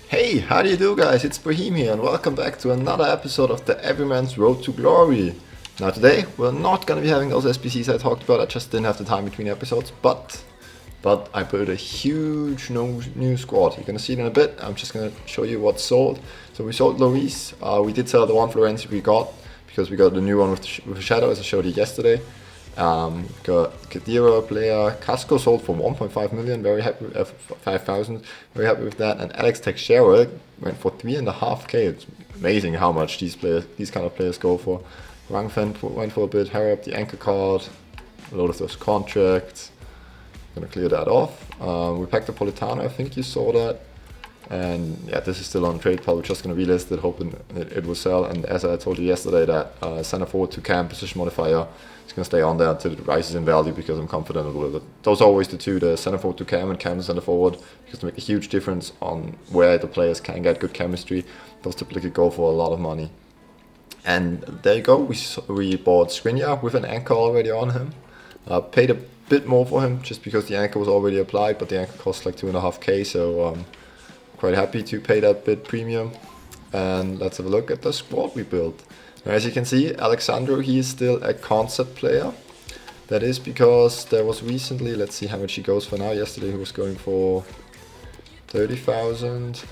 Hey, how do you do, guys? It's Brahim here, and welcome back to another episode of the Everyman's Road to Glory. Now today, we're not going to be having those SBCs I talked about. I just didn't have the time between episodes, but I built a huge new squad. You're going to see it in a bit. I'm just going to show you what's sold. So we sold Lloris. We did sell the one Florenzi we got, because we got the new one with Shadow, as I showed you yesterday. Got Kadira player, Casco sold for 1.5 million, very happy with 5,000, very happy with that. And Alex Teixeira went for 3.5k. It's amazing how much these kind of players go for. Rangfen went for a bit, hurry up the anchor card, a lot of those contracts. Gonna clear that off. We packed the Politano, I think you saw that. And yeah, this is still on trade pile. We're just going to relist it, hoping it will sell. And as I told you yesterday, that center forward to cam position modifier is going to stay on there until it rises in value, because I'm confident it will. Those are always the two, the center forward to cam and cam to center forward, because they make a huge difference on where the players can get good chemistry. Those typically go for a lot of money. And there you go. We bought Skriniar with an anchor already on him. Paid a bit more for him just because the anchor was already applied, but the anchor cost like 2.5k. So quite happy to pay that bit premium. And let's have a look at the squad we built. Now, as you can see, Alexandro, he is still a concept player. That is because there was recently, let's see how much he goes for now. Yesterday he was going for 30,000.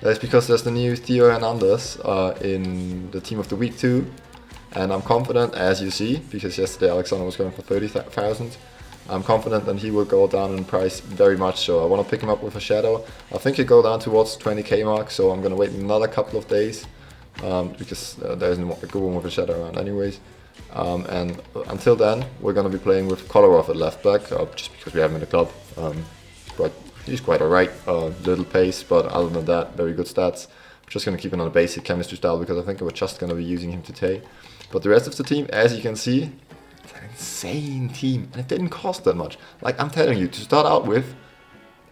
That's because there's the new Theo Hernandez in the team of the week too. And I'm confident, as you see, because yesterday Alexander was going for 30,000. I'm confident that he will go down in price very much so. I want to pick him up with a shadow. I think he'll go down towards the 20k mark, so I'm going to wait another couple of days because there isn't a good one with a shadow around anyways. And until then, we're going to be playing with Kolarov at left back, just because we have him in the club. He's quite alright, little pace, but other than that, very good stats. I'm just going to keep him on a basic chemistry style because I think we're just going to be using him today. But the rest of the team, as you can see, it's an insane team, and it didn't cost that much. Like, I'm telling you, to start out with,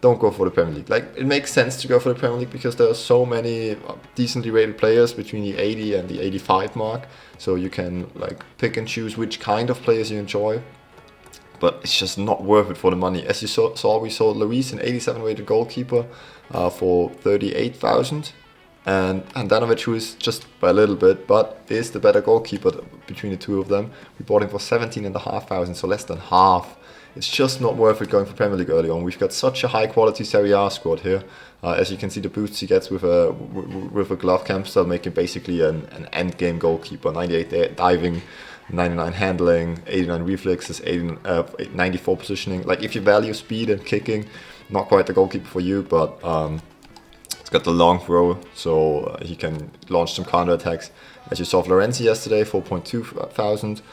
don't go for the Premier League. Like, it makes sense to go for the Premier League because there are so many decently rated players between the 80 and the 85 mark, so you can like pick and choose which kind of players you enjoy. But it's just not worth it for the money. As you saw, we sold Lloris, an 87 rated goalkeeper, for 38,000. And Handanovic, who is just by a little bit, but is the better goalkeeper between the two of them. We bought him for 17,500, so less than half. It's just not worth it going for Premier League early on. We've got such a high quality Serie A squad here. As you can see, the boosts he gets with a glove cam style make him basically an end game goalkeeper. 98 diving, 99 handling, 89 reflexes, 94 positioning. Like, if you value speed and kicking, not quite the goalkeeper for you, but he's got the long throw, so he can launch some counter attacks. As you saw Florenzi yesterday, 4.2 thousand.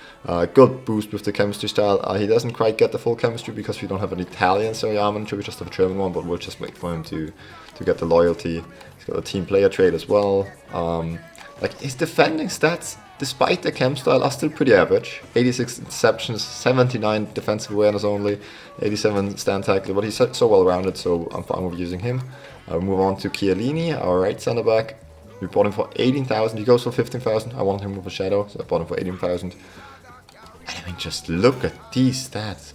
Good boost with the chemistry style. He doesn't quite get the full chemistry because we don't have an Italian Serie A manager, we just have a German one, but we'll just wait for him to get the loyalty. He's got a team player trait as well. Like, his defending stats, despite the chem style, are still pretty average. 86 interceptions, 79 defensive awareness only, 87 stand tackle, but he's so well rounded, so I'm fine with using him. We move on to Chiellini, our right centre back. We bought him for 18,000. He goes for 15,000. I wanted him with a shadow, so I bought him for 18,000. And I mean, just look at these stats.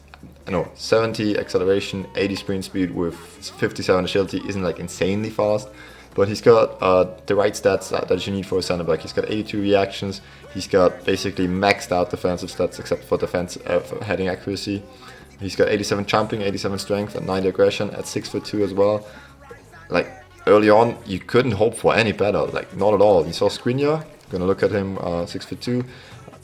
I know, 70 acceleration, 80 sprint speed with 57 agility isn't like insanely fast, but he's got the right stats that you need for a centre back. He's got 82 reactions. He's got basically maxed out defensive stats except for for heading accuracy. He's got 87 jumping, 87 strength, and 90 aggression at 6'2" as well. Like, early on, you couldn't hope for any better, like, not at all. You saw Skriniar, gonna look at him, 6'2",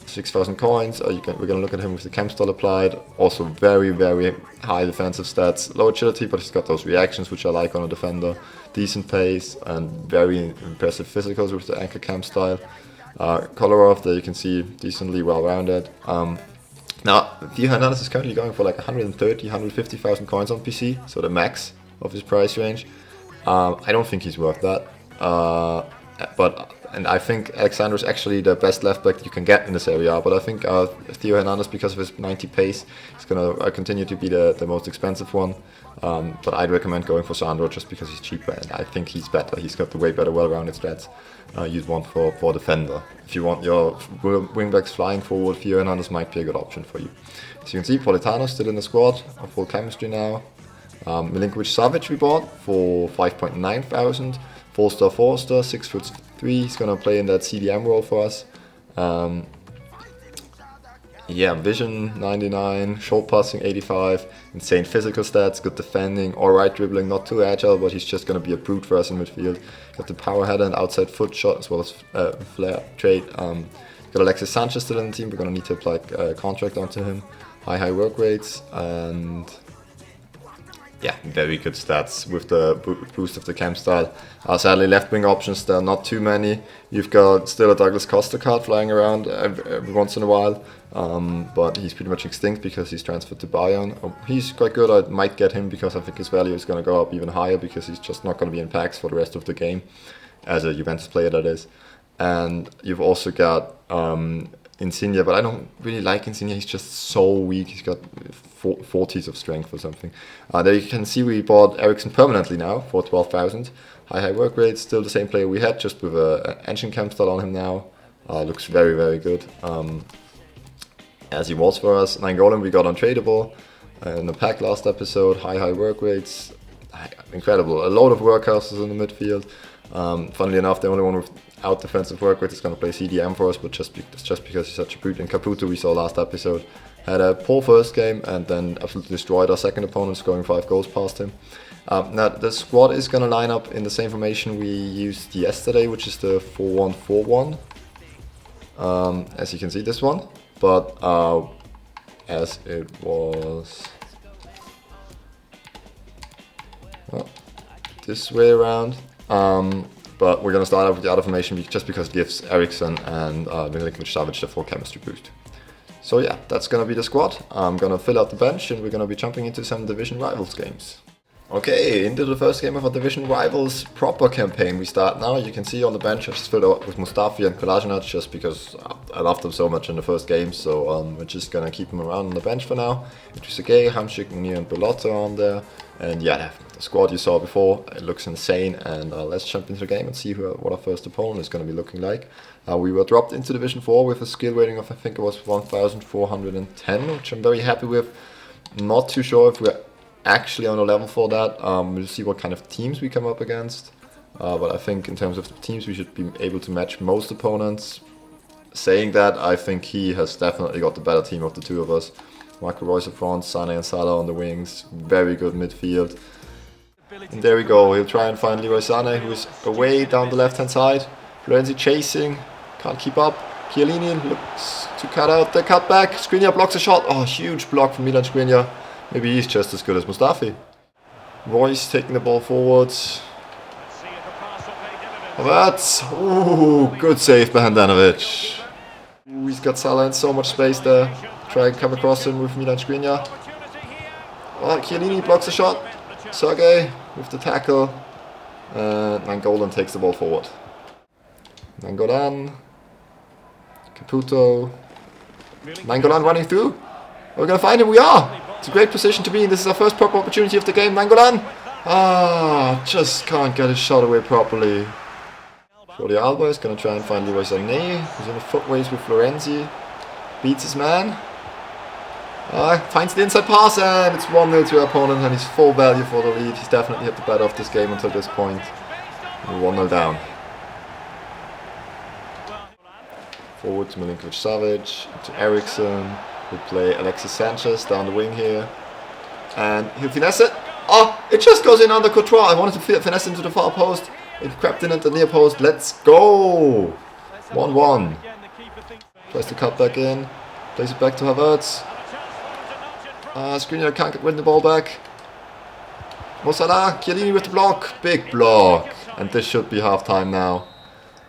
6,000 coins. We're gonna look at him with the chem style applied. Also very, very high defensive stats, low agility, but he's got those reactions which I like on a defender. Decent pace and very impressive physicals with the anchor cam style. Kolarov, there you can see decently well rounded. Now, Theo Hernandez is currently going for like 130, 150,000 coins on PC, so the max of his price range. I don't think he's worth that, and I think Alexander is actually the best left back you can get in this area. But I think Theo Hernandez, because of his 90 pace, is going to continue to be the most expensive one. But I'd recommend going for Sandro just because he's cheaper, and I think he's better. He's got the way better, well-rounded stats you'd want for defender. If you want your wingbacks flying forward, Theo Hernandez might be a good option for you. As you can see, Politano still in the squad, full chemistry now. Milinkovic-Savic we bought for 5.9 thousand. 4-star, 4-star, 6'3". He's gonna play in that CDM role for us. Yeah, vision 99, short passing 85, insane physical stats, good defending, alright dribbling, not too agile, but he's just going to be a brute for us in midfield. Got the power header and outside foot shot as well as flair trade. Got Alexis Sanchez still in the team, we're going to need to apply a contract onto him. High work rates, and yeah, very good stats with the boost of the camp style. Sadly, left wing options, there are not too many. You've got still a Douglas Costa card flying around every once in a while, but he's pretty much extinct because he's transferred to Bayern. He's quite good, I might get him because I think his value is going to go up even higher because he's just not going to be in packs for the rest of the game, as a Juventus player that is. And you've also got Insigne, but I don't really like Insigne, he's just so weak, he's got 40s of strength or something. There you can see we bought Eriksen permanently now for 12,000. High work rate, still the same player we had, just with an engine cam style on him now. Looks very good, as he was for us. Nainggolan we got untradeable in the pack last episode. High work rates, incredible. A lot of workhouses in the midfield. Funnily enough, the only one without defensive work rate is going to play CDM for us, but just because he's such a brute. And Caputo we saw last episode had a poor first game and then absolutely destroyed our second opponent, scoring 5 goals past him. Now the squad is going to line up in the same formation we used yesterday, which is the 4-1-4-1. As you can see, this one, but as it was this way around. But we're going to start out with the other formation just because it gives Eriksen and Milinkovic-Savic the full chemistry boost. So yeah, that's going to be the squad. I'm going to fill out the bench and we're going to be jumping into some Division Rivals games. Okay, into the first game of our Division Rivals proper campaign we start now. You can see on the bench I just filled out with Mustafi and Kolasinac just because I loved them so much in the first game, so we're just going to keep them around on the bench for now. Idrissa, Hamsik, Munir and Belotto on there. And yeah, the squad you saw before, it looks insane, and let's jump into the game and see what our first opponent is going to be looking like. We were dropped into Division 4 with a skill rating of, I think it was 1,410, which I'm very happy with. Not too sure if we're actually on a level for that. We'll see what kind of teams we come up against, but I think in terms of the teams we should be able to match most opponents. Saying that, I think he has definitely got the better team of the two of us. Marco Reus up front, Sané and Salah on the wings, very good midfield. And there we go, he'll try and find Leroy Sané, who is away down the left hand side. Florenzi chasing, can't keep up. Chiellini looks to cut out the cutback. Skriniar blocks a shot. Oh, huge block from Milan Skriniar. Maybe he's just as good as Mustafi. Royce taking the ball forwards. Havertz. Ooh, good save by Handanovic. Ooh, he's got Salah in so much space there. Try and come across him with Milan Skriniar. Oh, Chiellini blocks the shot. Sergej with the tackle. Nainggolan takes the ball forward. Nainggolan. Caputo. Nainggolan running through. We're going to find him. We are. It's a great position to be in. This is our first proper opportunity of the game. Nainggolan. Just can't get his shot away properly. Jordi Alba is going to try and find Leroy Sané, who's in the footways with Florenzi. Beats his man. Finds the inside pass, and it's 1-0 to our opponent, and he's full value for the lead. He's definitely had the better of this game until this point. 1-0 down. Forward to Milinkovic-Savic, to Eriksen. We'll play Alexis Sanchez down the wing here. And he'll finesse it. Oh, it just goes in under Courtois. I wanted to finesse into the far post. It crept in at the near post. Let's go! 1-1. Tries to cut back in. Plays it back to Havertz. Skriniar can't win the ball back. Mo Salah, Chiellini with the block. Big block. And this should be half time now.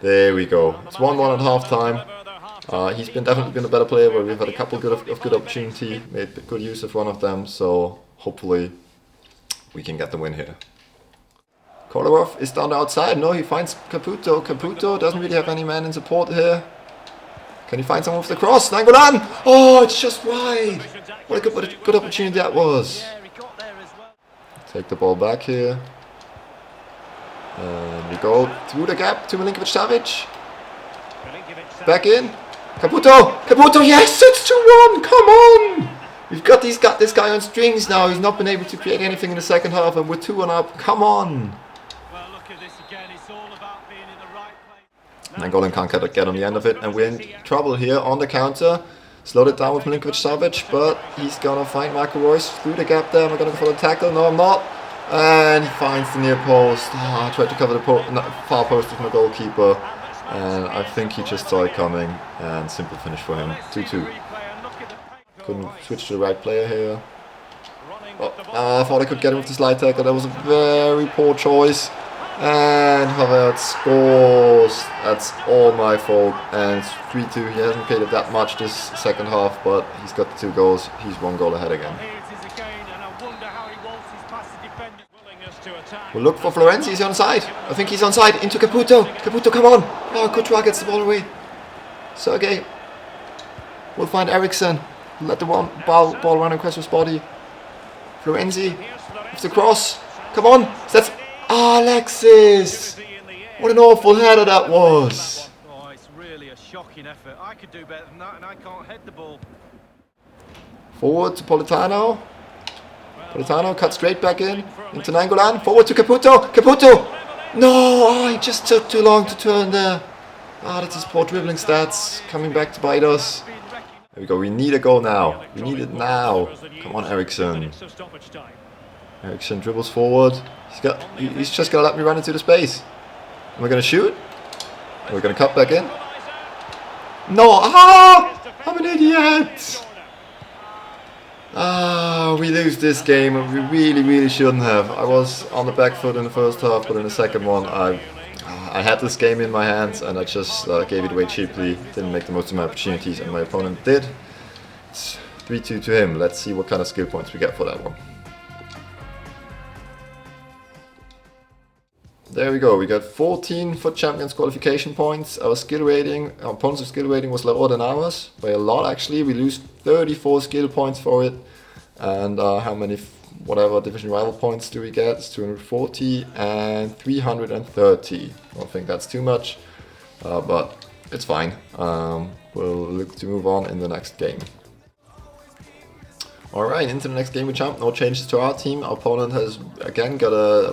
There we go. It's 1-1 at half time. He's definitely been a better player, but we've had a couple of good opportunity, made good use of one of them, so hopefully we can get the win here. Kolarov is down the outside. No, he finds Caputo. Caputo doesn't really have any man in support here. Can he find someone with the cross? Nainggolan! Oh, it's just wide! What a good opportunity that was. Take the ball back here. And we go through the gap to Milinkovic-Savic. Back in. Caputo! Caputo, yes! It's 2-1! Come on! We've got this guy on strings now. He's not been able to create anything in the second half, and we're 2-1 up. Come on! Well, look at this again. It's all about being in the right place. And Golan can't get on the end of it, and we're in trouble here on the counter. Slowed it down with Milinkovic-Savic, but he's gonna find Marco Reus through the gap there. Am I gonna go for the tackle? No, I'm not. And he finds the near post. I tried to cover the far post with my goalkeeper, and I think he just saw it coming. And simple finish for him. 2-2. Couldn't switch to the right player here. Oh, I thought I could get him with the slide tackle. That was a very poor choice. And Havertz scores. That's all my fault. And it's 3-2. He hasn't created that much this second half, but he's got the 2 goals. He's 1 goal ahead again. We'll look for Florenzi. He's onside. I think he's onside. Into Caputo. Caputo, come on. Oh, Courtois gets the ball away. Sergey. We'll find Eriksen. Let the ball run across his body. Florenzi with the cross. Come on. That's Alexis. What an awful header that was. Oh, it's really a shocking effort. I could do better than that, and I can't head the ball. Forward to Politano. Politano cut straight back in. Into Nangolan. Forward to Caputo. Caputo. No, he just took too long to turn there. That's his poor dribbling stats coming back to bite us. There we go. We need a goal now. We need it now. Come on, Eriksen. Eriksen dribbles forward. He's just gonna let me run into the space. Am I gonna shoot? We're gonna cut back in. No! I'm an idiot! We lose this game, and we really shouldn't have. I was on the back foot in the first half, but in the second one, I had this game in my hands, and I just gave it away cheaply. Didn't make the most of my opportunities, and my opponent did. It's 3-2 to him. Let's see what kind of skill points we get for that one. There we go. We got 14 for Champions qualification points. Our opponent's skill rating was lower than ours by a lot actually. We lose 34 skill points for it. And how many, whatever division rival points do we get? It's 240 and 330. I don't think that's too much, but it's fine. We'll look to move on in the next game. Alright, into the next game we jump. No changes to our team. Our opponent has again got a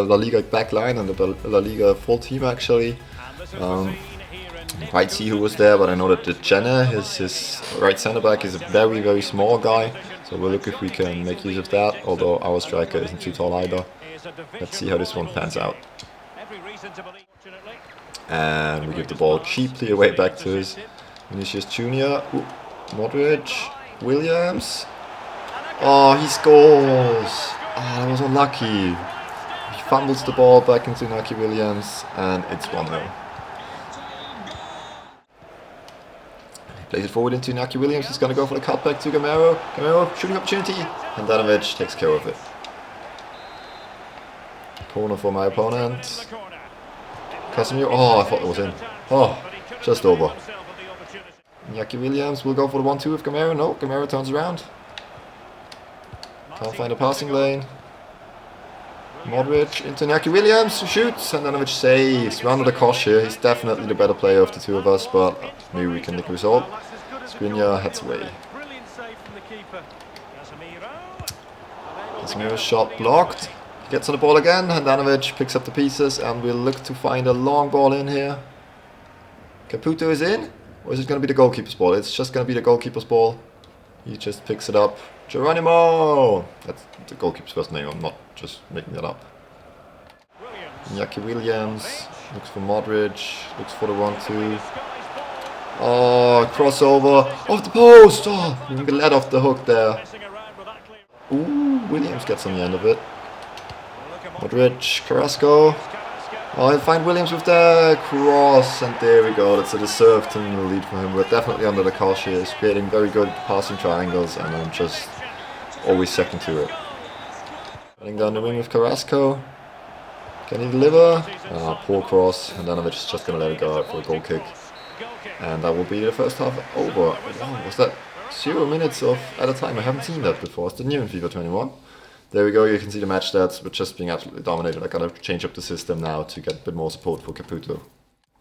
La Liga back line and a La Liga full team actually. Can't quite see who was there, but I know that the Jenner, his right centre back, is a very small guy. So we'll look if we can make use of that, although our striker isn't too tall either. Let's see how this one pans out. And we give the ball cheaply away back to his Vinicius Jr. Ooh, Modric, Williams. Oh, he scores! That was unlucky. He fumbles the ball back into Naki Williams, and it's 1-0. Plays it forward into Naki Williams. He's going to go for the cutback to Gamero. Gamero, shooting opportunity. And Danovic takes care of it. Corner for my opponent. Casemiro. Oh, I thought it was in. Oh, just over. Naki Williams will go for the 1-2 with Gamero. No, Gamero turns around. Can't find a passing lane. Modric into Naki Williams, shoots, and Danovic saves. Round of the Kosh here. He's definitely the better player of the two of us, but maybe we can nick a result. Skriniar heads away. Casemiro's shot blocked. He gets on the ball again, and Danovic picks up the pieces, and we'll look to find a long ball in here. Caputo is in, or is it going to be the goalkeeper's ball? It's just going to be the goalkeeper's ball. He just picks it up. Geronimo! That's the goalkeeper's first name, I'm not just making that up. Iñaki Williams looks for Modric, looks for the 1-2. Oh, crossover off the post! Oh, we can let off the hook there. Ooh, Williams gets on the end of it. Modric, Carrasco. Oh, he'll find Williams with the cross, and there we go. That's a deserved 2-0 lead for him. We're definitely under the cosh here. He's creating very good passing triangles, and I'm just always second to it. Running down the wing with Carrasco. Can he deliver? Poor cross, and Danovic is just going to let it go out for a goal kick. And that will be the first half over. Oh, was that 0 minutes of at a time? I haven't seen that before. It's the new in FIFA 21. There we go, you can see the match stats, but just being absolutely dominated. I gotta change up the system now to get a bit more support for Caputo.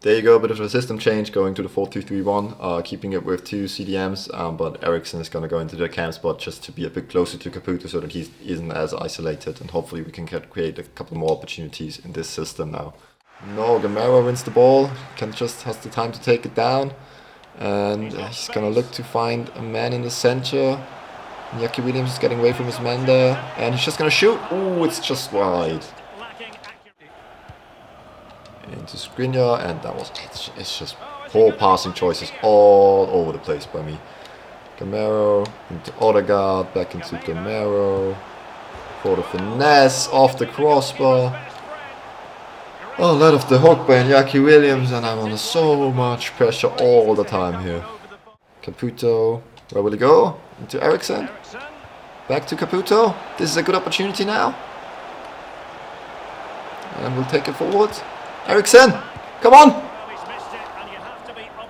There you go, a bit of a system change going to the 4-2-3-1, keeping it with 2 CDMs, but Ericsson is going to go into the cam spot just to be a bit closer to Caputo so that he isn't as isolated, and hopefully we can create a couple more opportunities in this system now. No, Gamero wins the ball, has the time to take it down, and he's going to look to find a man in the center. Iñaki Williams is getting away from his man there, and he's just going to shoot. Ooh, it's just wide. Into Skriniar, and that was it's just poor passing choices all over the place by me. Gamero into Odegaard, back into Gamero for the finesse off the crossbar. Oh, let off the hook by Iñaki Williams, and I'm under so much pressure all the time here. Caputo, where will he go? Into Ericsson. Back to Caputo. This is a good opportunity now, and we'll take it forward. Ericsson, come on!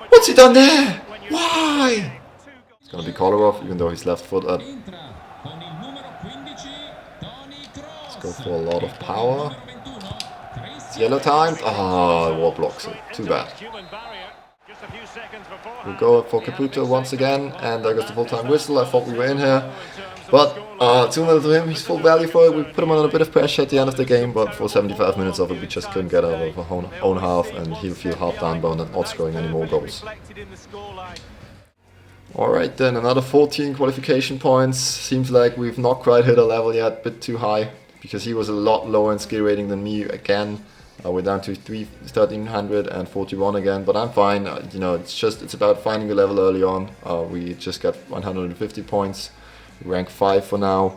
What's he done there? Why? It's gonna be Kolarov, even though he's left-footed. Let's go for a lot of power. It's yellow timed. Ah, War blocks it. Too bad. We'll go for Caputo once again, and there goes the full-time whistle. I thought we were in here, but 2-0 to him. He's full value for it. We put him on a bit of pressure at the end of the game, but for 75 minutes of it, we just couldn't get out of our own half, and he'll feel half downbound and not scoring any more goals. Alright then, another 14 qualification points. Seems like we've not quite hit a level yet, a bit too high, because he was a lot lower in skill rating than me again. We're down to 1341 again, but I'm fine. You know, it's about finding the level early on. We just got 150 points, rank 5 for now.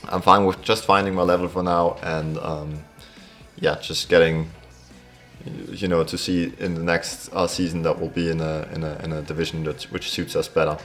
I'm fine with just finding my level for now, and yeah, just getting, you know, to see in the next season that we'll be in a division which suits us better.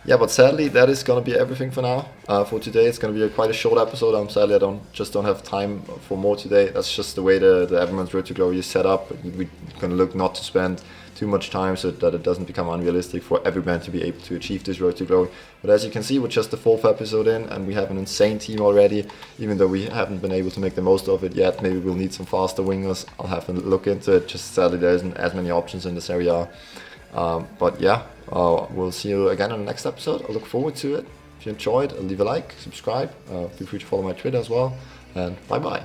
Yeah, but sadly that is gonna be everything for now. For today, it's gonna be quite a short episode. Sadly, I don't have time for more today. That's just the way the Everyman's Road to Glory is set up. We're gonna look not to spend too much time so that it doesn't become unrealistic for everyone to be able to achieve this Road to Glory. But as you can see, we're just the 4th episode in, and we have an insane team already, even though we haven't been able to make the most of it yet. Maybe we'll need some faster wingers. I'll have to look into it. Just sadly, there isn't as many options in the Serie A. But yeah, we'll see you again in the next episode. I look forward to it. If you enjoyed, leave a like, subscribe. Feel free to follow my Twitter as well. And bye bye.